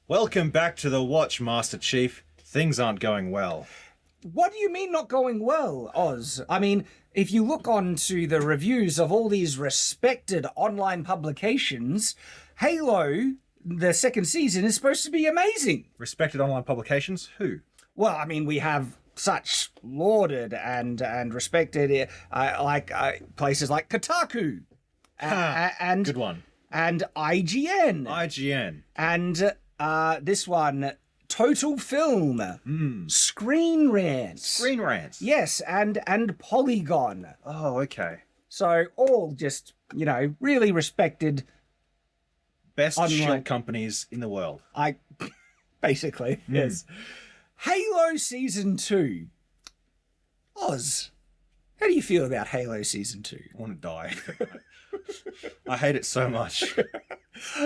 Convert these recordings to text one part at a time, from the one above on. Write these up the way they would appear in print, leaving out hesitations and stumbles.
Welcome back to the Watch, Master Chief. Things aren't going well. What do you mean not going well, Oz? I mean, if you look onto the reviews of all these respected online publications, Halo, the second season, is supposed to be amazing. Respected online publications? Who? Well, I mean, we have such lauded and respected places like Kotaku and Good one. and IGN IGN. and this one, Total Film, Screen Rant. Screen Rants. Yes, and Polygon. Oh, okay. So all just, really respected. Best Online. shield companies in the world. Basically, yes. Halo Season 2. Oz, how do you feel about Halo Season 2? I want to die. I hate it so much.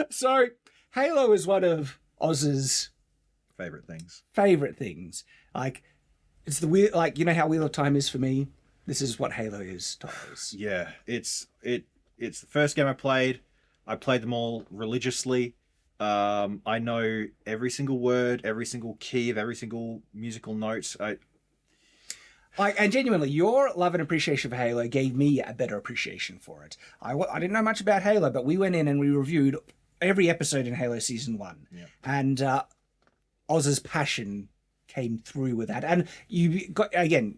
So, Halo is one of Oz's Favorite things. favorite things. It's the weird, how Wheel of Time is for me? This is what Halo is to Oz. Yeah, it's the first game I played. I played them all religiously. I know every single word, every single key of every single musical note. And genuinely, your love and appreciation for Halo gave me a better appreciation for it. I didn't know much about Halo, but we went in and we reviewed every episode in Halo Season 1. Yeah. And Oz's passion came through with that. And you,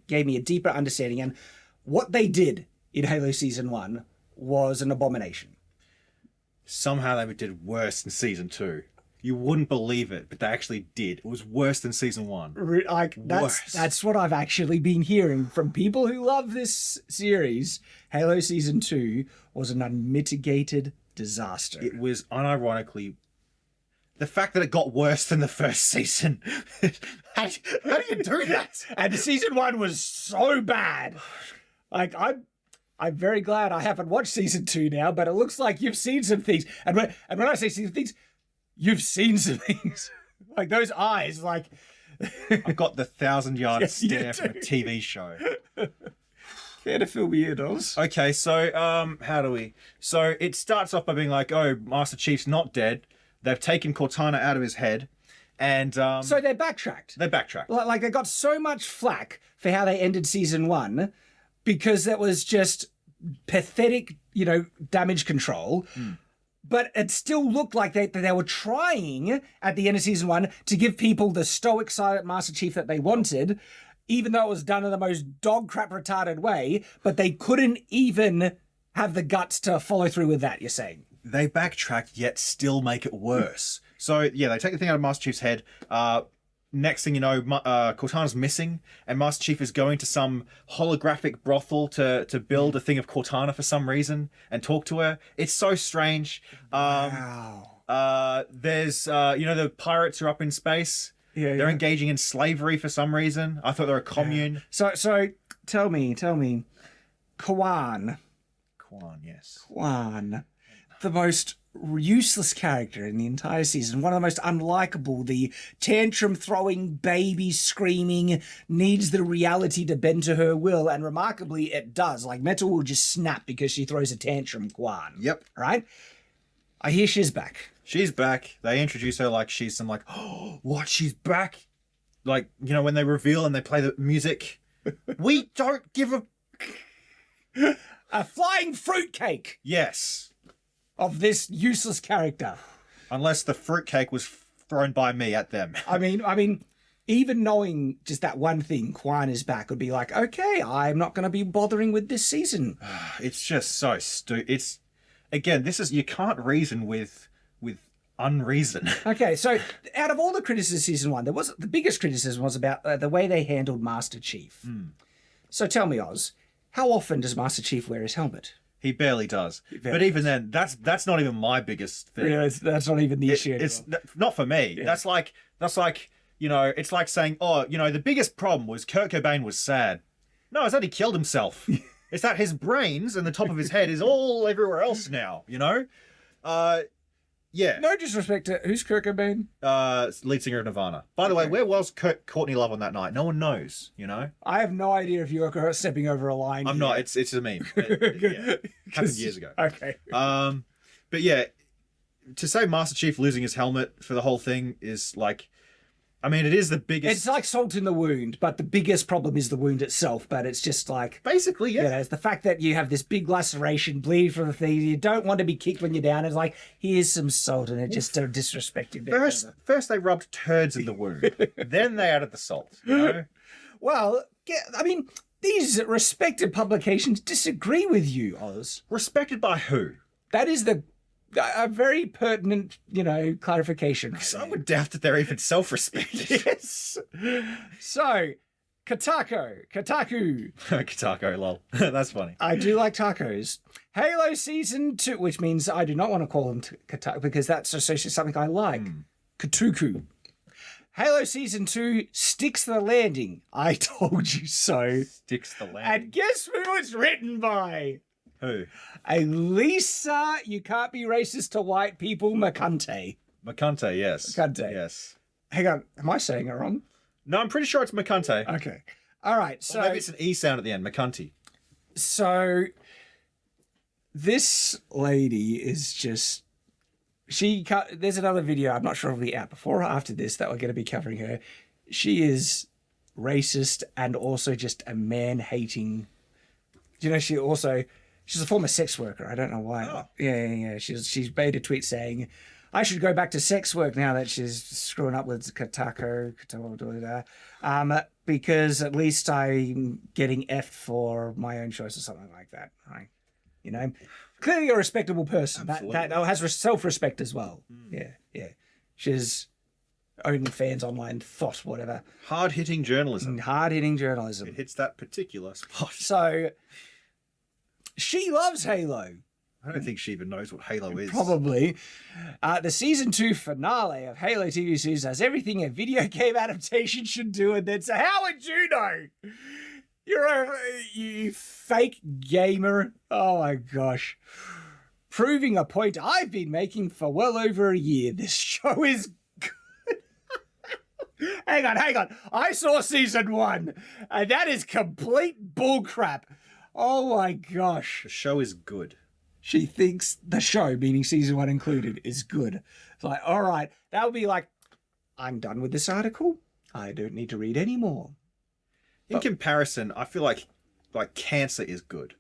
gave me a deeper understanding. And what they did in Halo Season 1 was an abomination. Somehow they did worse than Season 2. You wouldn't believe it, but they actually did. It was worse than Season 1. That's Worse. what I've actually been hearing from people who love this series. Halo Season 2 was an unmitigated disaster. It was unironically... The fact that it got worse than the first season. How do you do that? And Season 1 was so bad. I'm very glad I haven't watched Season 2 now, but it looks like you've seen some things. And when I say seen some things, you've seen some things. Like those eyes, I've got the 1,000-yard Yes, you stare from a do. TV show. Care to fill me in, Oz? Okay, so how do we? So it starts off by being like, oh, Master Chief's not dead. They've taken Cortana out of his head, and So they backtracked. they backtracked. Like they got so much flack for how they ended Season 1 because that was just pathetic, damage control. But it still looked like they were trying at the end of Season 1 to give people the stoic silent Master Chief that they wanted, even though it was done in the most dog crap retarded way, but they couldn't even have the guts to follow through with that, you're saying. They backtrack, yet still make it worse. So yeah, they take the thing out of Master Chief's head. Next thing you know, Cortana's missing, and Master Chief is going to some holographic brothel to build a thing of Cortana for some reason and talk to her. It's so strange. Wow. There's the pirates are up in space. Yeah, They're engaging in slavery for some reason. I thought they were a commune. So tell me, Kwan, Yes. the most useless character in the entire season, one of the most unlikable, the tantrum throwing, baby screaming, needs the reality to bend to her will, and remarkably it does. Like metal will just snap because she throws a tantrum, Kwan. Yep. Right? I hear she's back. She's back. They introduce her like she's some oh, what? She's back? Like, when they reveal and they play the music. We don't give a... A flying fruitcake Yes. of this useless character. Unless the fruitcake was thrown by me at them. I mean, even knowing just that one thing, Kwan is back, would be like, okay, I'm not going to be bothering with this season. It's just so stupid. It's... Again, you can't reason with unreason. Okay, so out of all the criticism of Season 1, the biggest criticism was about the way they handled Master Chief. So tell me, Oz, how often does Master Chief wear his helmet? He barely does. But even then, that's not even my biggest thing. Yeah, that's not even the issue. It's not for me. Yeah. That's like it's like saying, oh, the biggest problem was Kurt Cobain was sad. No, it's that he killed himself. It's that his brains and the top of his head is all everywhere else now, Yeah. No disrespect to... Who's Kurt Cobain? Lead singer of Nirvana. By the way, where was Courtney Love on that night? No one knows, I have no idea if you're stepping over a line. I'm not. It's a meme. Yeah. Happened years ago. Okay. But yeah, to say Master Chief losing his helmet for the whole thing is like, I mean, it is the biggest. It's like salt in the wound, but the biggest problem is the wound itself. But it's just like, Basically, yeah. you know, it's the fact that you have this big laceration, bleed from the thing. You don't want to be kicked when you're down. It's like, here's some salt, and it just don't disrespect you. First they rubbed turds in the wound. Then they added the salt, you know? Well, I mean, these respected publications disagree with you, Oz. Respected by who? That is a very pertinent, you know, clarification. Because I would doubt that they're even self-respected. Yes. So, Kotaku. Kotaku, lol. That's funny. I do like tacos. Halo Season 2, which means I do not want to call them Kotaku because that's associated with something I like. Kotuku. Halo Season 2 sticks the landing. I told you so. Sticks the landing. And guess who it's written by? Who? A Lisa, you can't be racist to white people, McCunty. McCunty, yes. McCunty. Yes. Hang on, am I saying it wrong? No, I'm pretty sure it's McCunty. Okay. All right, so... Or maybe it's an E sound at the end, McCunty. So, this lady is just... There's another video, I'm not sure if it'll be out before or after this, that we're going to be covering her. She is racist and also just a man-hating... You know, she's a former sex worker. I don't know why. Oh. Yeah. She's made a tweet saying, I should go back to sex work now that she's screwing up with Kotaku, because at least I'm getting effed for my own choice or something like that. You know, clearly a respectable person that has self-respect as well. Yeah. She's OnlyFans, online thought, whatever. Hard-hitting journalism. It hits that particular spot. So... She loves Halo. I don't think she even knows what Halo is. Probably. The season 2 finale of Halo TV series has everything a video game adaptation should do, and then so how would you know? You fake gamer. Oh my gosh. Proving a point I've been making for well over a year. This show is good. Hang on. I saw season 1, and that is complete bullcrap. Oh my gosh. The show is good. She thinks the show, meaning season 1 included, is good. It's like, all right, that would be like, I'm done with this article. I don't need to read any more. In comparison, I feel like Cancer is good.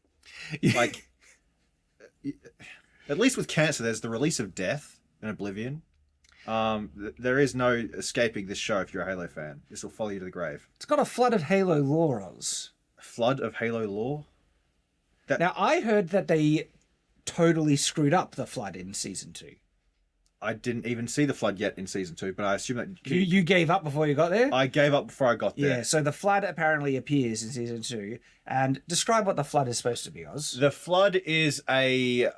Like, at least with Cancer, there's the release of Death and Oblivion. There is no escaping this show if you're a Halo fan. This will follow you to the grave. It's got a flood of Halo lore, Oz. Flood of Halo lore? Now, I heard that they totally screwed up the flood in season 2. I didn't even see the flood yet in season 2, but I assume that... You gave up before you got there? I gave up before I got there. Yeah, so the flood apparently appears in season 2. And describe what the flood is supposed to be, Oz. The flood is a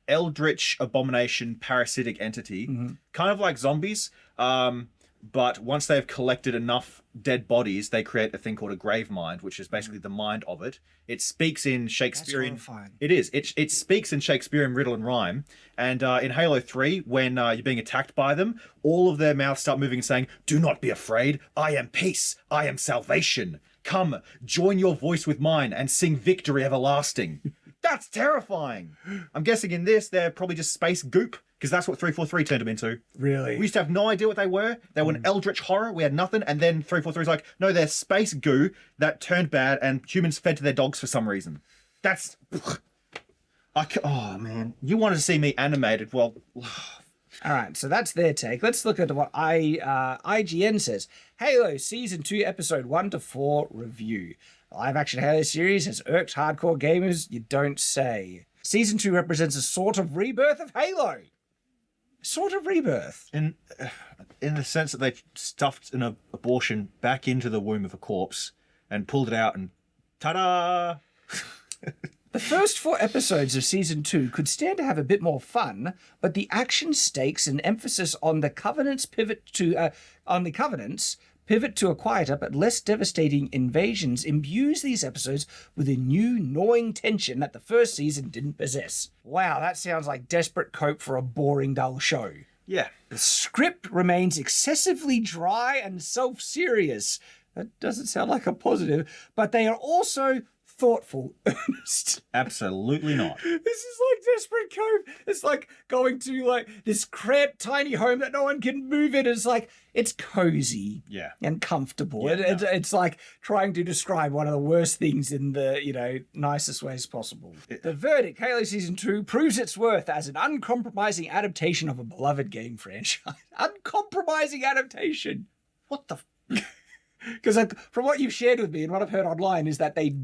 eldritch abomination parasitic entity, kind of like zombies, but once they've collected enough dead bodies, they create a thing called a grave mind, which is basically the mind of it. It speaks in Shakespearean... That's horrifying. It is. It speaks in Shakespearean riddle and rhyme. And in Halo 3, when you're being attacked by them, all of their mouths start moving and saying, "Do not be afraid. I am peace. I am salvation. Come, join your voice with mine and sing victory everlasting." That's terrifying. I'm guessing in this, they're probably just space goop, because that's what 343 turned them into. Really? We used to have no idea what they were. They were an eldritch horror. We had nothing. And then 343 is like, no, they're space goo that turned bad and humans fed to their dogs for some reason. That's... Oh, man. You wanted to see me animated. Well... All right, so that's their take. Let's look at what IGN says. Halo Season 2, Episode 1 to 4 review. The live-action Halo series has irked hardcore gamers, you don't say. Season 2 represents a sort of rebirth of Halo. Sort of rebirth. In the sense that they stuffed an abortion back into the womb of a corpse and pulled it out and ta-da! The first 4 episodes of Season 2 could stand to have a bit more fun, but the action stakes and emphasis on the Covenant's pivot to a quieter but less devastating invasions imbues these episodes with a new gnawing tension that the first season didn't possess. Wow, that sounds like desperate cope for a boring, dull show. Yeah. The script remains excessively dry and self-serious. That doesn't sound like a positive, but they are also thoughtful, earnest. Absolutely not. This is like Desperate Cove. It's like going to like this cramped, tiny home that no one can move in. It's like it's cozy, Yeah. and comfortable. Yeah, It's like trying to describe one of the worst things in the nicest ways possible. The verdict: Halo Season 2 proves its worth as an uncompromising adaptation of a beloved game franchise. Uncompromising adaptation. What the? Because from what you've shared with me and what I've heard online is that they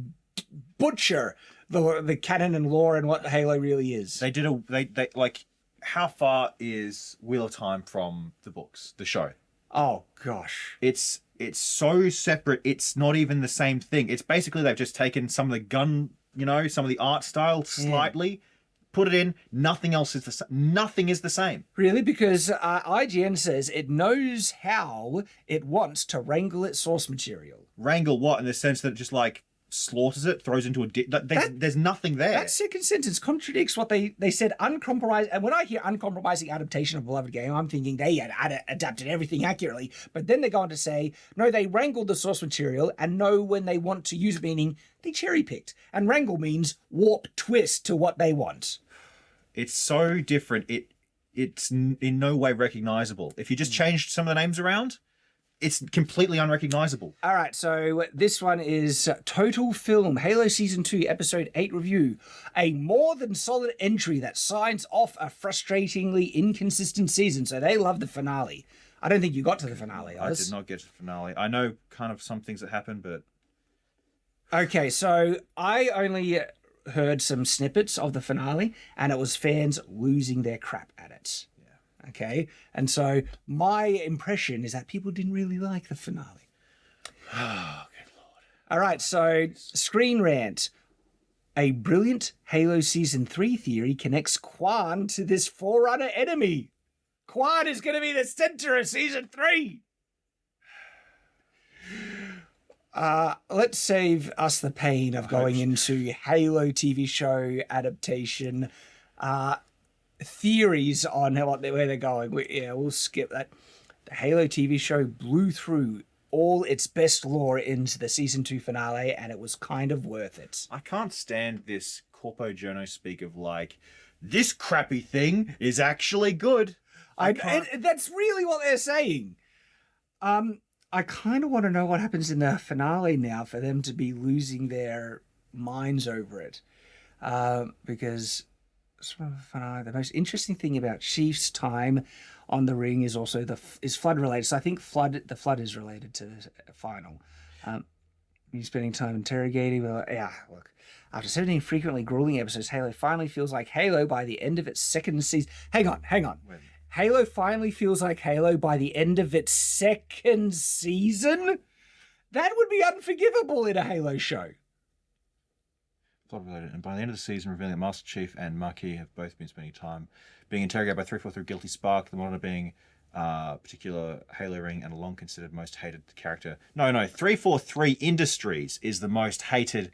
butcher the canon and lore and what Halo really is. They did they like, how far is Wheel of Time from the books, the show? Oh gosh. It's so separate, it's not even the same thing. It's basically they've just taken some of the gun, some of the art style slightly, put it in, nothing else is nothing is the same. Really? Because IGN says it knows how it wants to wrangle its source material. Wrangle what? In the sense that it just like slaughters it, throws into a there's nothing there. That second sentence contradicts what they said. Uncompromised. And when I hear uncompromising adaptation of a beloved game, I'm thinking they had adapted everything accurately. But then they go on to say, no, they wrangled the source material and know when they want to use it, meaning they cherry picked. And wrangle means warp, twist to what they want. It's so different. It's in no way recognizable. If you just changed some of the names around, it's completely unrecognizable. All right, so this one is Total Film, Halo Season 2, Episode 8 review. A more than solid entry that signs off a frustratingly inconsistent season. So they love the finale. I don't think you got to the finale, Oz. I did not get to the finale. I know kind of some things that happened, but... Okay, so I only heard some snippets of the finale, and it was fans losing their crap at it. Okay, and so my impression is that people didn't really like the finale. Oh, good lord. All right, so Screen Rant. A brilliant Halo Season 3 theory connects Quan to this Forerunner enemy. Quan is going to be the center of Season 3. Let's save us the pain of going into Halo TV show adaptation theories on where they're going. We'll skip that. The Halo TV show blew through all its best lore into the Season 2 finale, and it was kind of worth it. I can't stand this corpo journo speak of like, this crappy thing is actually good. That's really what they're saying. I kind of want to know what happens in the finale now for them to be losing their minds over it. Because the most interesting thing about Chief's time on the ring is also is Flood related. So I think the Flood is related to the final. He's spending time interrogating. Look. After 17 frequently grueling episodes, Halo finally feels like Halo by the end of its second season. Hang on. Wait. Halo finally feels like Halo by the end of its second season? That would be unforgivable in a Halo show. Plot related, and by the end of the season, revealing that Master Chief and Marquis have both been spending time being interrogated by 343 Guilty Spark, the monitor being particular Halo ring and a long considered most hated character. No, 343 Industries is the most hated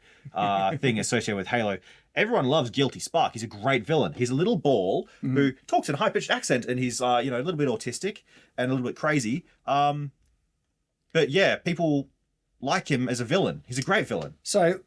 thing associated with Halo. Everyone loves Guilty Spark. He's a great villain. He's a little ball who talks in a high-pitched accent, and he's a little bit autistic and a little bit crazy. But yeah, people like him as a villain. He's a great villain. So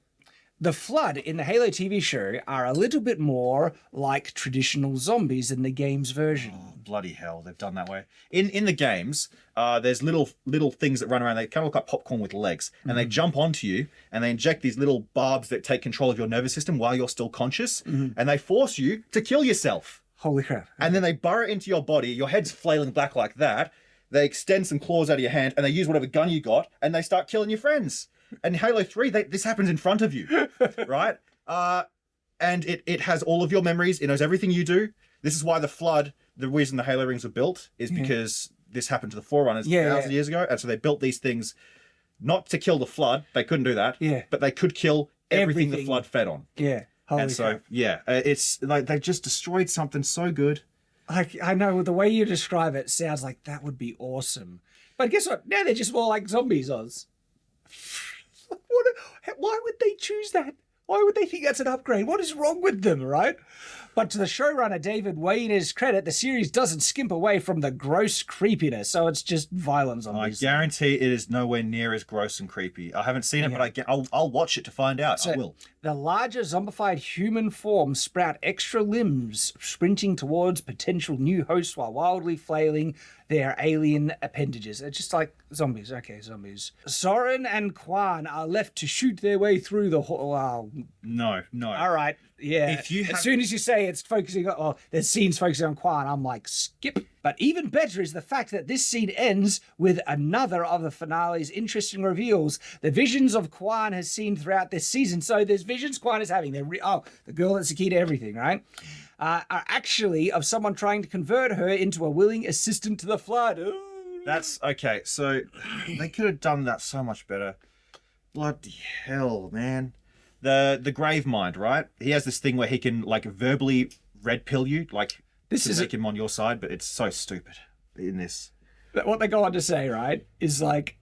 the Flood in the Halo TV show are a little bit more like traditional zombies in the game's version. Oh, bloody hell, they've done that way. In the games, there's little things that run around. They kind of look like popcorn with legs, and they jump onto you, and they inject these little barbs that take control of your nervous system while you're still conscious, and they force you to kill yourself. Holy crap. And then they burrow into your body, your head's flailing back like that, they extend some claws out of your hand, and they use whatever gun you got, and they start killing your friends. And Halo 3, this happens in front of you, right? And it has all of your memories. It knows everything you do. This is why the Flood, the reason the Halo rings were built, is because this happened to the Forerunners thousands of years ago. And so they built these things not to kill the Flood. They couldn't do that. Yeah. But they could kill everything the Flood fed on. Yeah. Holy crap. It's like they've just destroyed something so good. I know, the way you describe it sounds like that would be awesome. But guess what? Now they're just more like zombies, Oz. Why would they choose that? Why would they think that's an upgrade? What is wrong with them, right? But to the showrunner David Wayner's credit, the series doesn't skimp away from the gross creepiness, so it's just violence on I these. guarantee it is nowhere near as gross and creepy. I haven't seen it, but I'll watch it to find out. I will. The larger zombified human forms sprout extra limbs, sprinting towards potential new hosts while wildly flailing their alien appendages. It's just like zombies. Okay, zombies. Soren and Kwan are left to shoot their way through the whole... No. All right, yeah. As soon as you say it's focusing on... there's scenes focusing on Kwan, I'm like, skip. But even better is the fact that this scene ends with another of the finale's interesting reveals. The visions of Kwan has seen throughout this season. So there's visions Kwan is having. The girl that's the key to everything, right? Are actually of someone trying to convert her into a willing assistant to the Flood. Ooh. That's okay. So they could have done that so much better. Bloody hell, man. The grave mind, right? He has this thing where he can like verbally red pill you, like this is make him on your side, but it's so stupid in this. What they go on to say, right, is like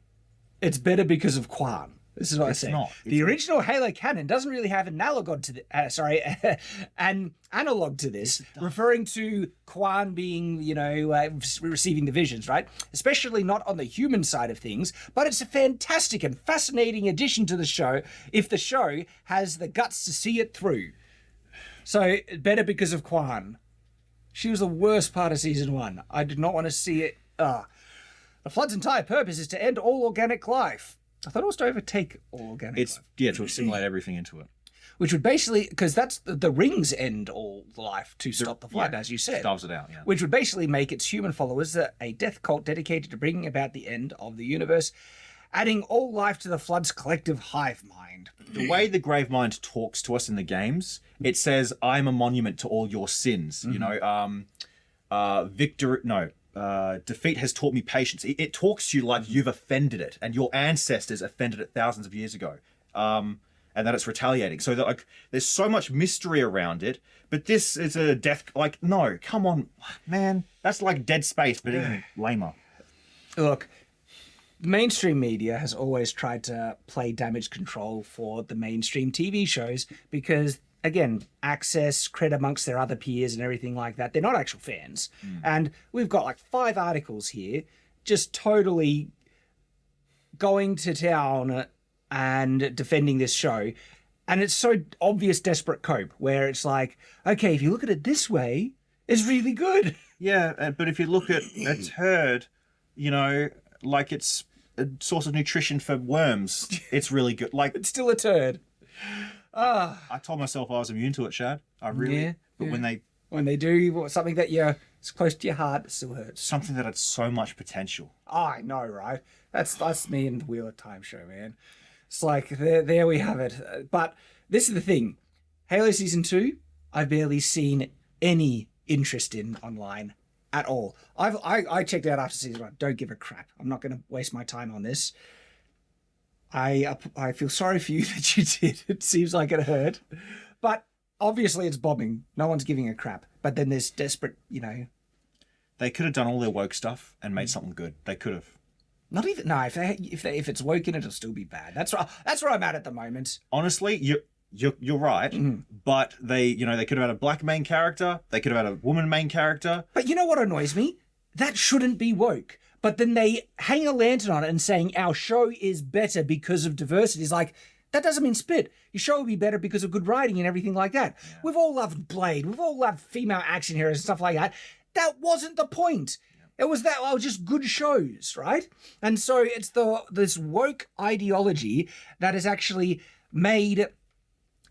it's better because of Kwan. This is what I say. The original Halo canon doesn't really have an analog to an analog to this, referring to Kwan being, receiving the visions, right? Especially not on the human side of things, but it's a fantastic and fascinating addition to the show if the show has the guts to see it through. So, better because of Kwan. She was the worst part of season 1. I did not want to see it. The Flood's entire purpose is to end all organic life. I thought it was to overtake all organic life. To assimilate everything into it. Which would basically, because that's the rings end all life to stop the Flood, as you said. Starves it out, yeah. Which would basically make its human followers a death cult dedicated to bringing about the end of the universe, adding all life to the Flood's collective hive mind. The way the grave mind talks to us in the games, it says, "I'm a monument to all your sins." Mm-hmm. Defeat has taught me patience. It talks to you like you've offended it, and your ancestors offended it thousands of years ago, and that it's retaliating. So that, like, there's so much mystery around it. But this is a death. Like, no, come on, man. That's like Dead Space, but even lamer. Look, the mainstream media has always tried to play damage control for the mainstream TV shows because, again, access, credit amongst their other peers and everything like that. They're not actual fans. And we've got like 5 articles here just totally going to town and defending this show. And it's so obvious desperate cope where it's like, okay, if you look at it this way, it's really good. Yeah, but if you look at a turd, like it's a source of nutrition for worms, it's really good. Like, it's still a turd. I told myself I was immune to it, Shad. But when they do something that it's close to your heart, it still hurts. Something that had so much potential. I know, right? That's me and the Wheel of Time show, man. It's like there we have it. But this is the thing. Halo Season 2, I've barely seen any interest in online at all. I checked out after Season 1. Don't give a crap. I'm not going to waste my time on this. I feel sorry for you that you did. It seems like it hurt. But obviously it's bombing. No one's giving a crap. But then there's desperate, They could have done all their woke stuff and made something good. They could have. Not even... No, if it's woke in, it'll still be bad. That's where I'm at the moment. Honestly, you're right. But they could have had a black main character. They could have had a woman main character. But you know what annoys me? That shouldn't be woke. But then they hang a lantern on it and saying our show is better because of diversity. It's like, that doesn't mean spit. Your show will be better because of good writing and everything like that. Yeah. We've all loved Blade. We've all loved female action heroes and stuff like that. That wasn't the point. Yeah. It was just good shows, right? And so it's this woke ideology that has actually made,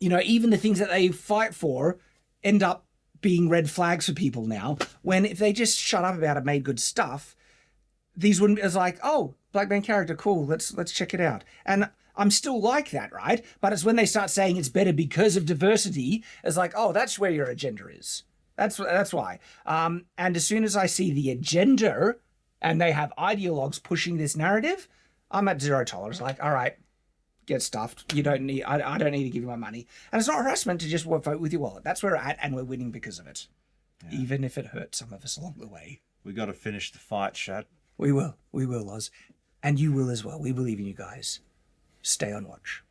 even the things that they fight for end up being red flags for people now. When if they just shut up about it, made good stuff, these wouldn't. It's like, oh, black man character, cool. Let's check it out. And I'm still like that, right? But it's when they start saying it's better because of diversity, it's like, oh, that's where your agenda is. That's why. And as soon as I see the agenda and they have ideologues pushing this narrative, I'm at zero tolerance. Like, all right, get stuffed. You don't need. I don't need to give you my money. And it's not harassment to just vote with your wallet. That's where we're at, and we're winning because of it, even if it hurts some of us along the way. We got to finish the fight, Shad. We will, Oz. And you will as well. We believe in you guys. Stay on watch.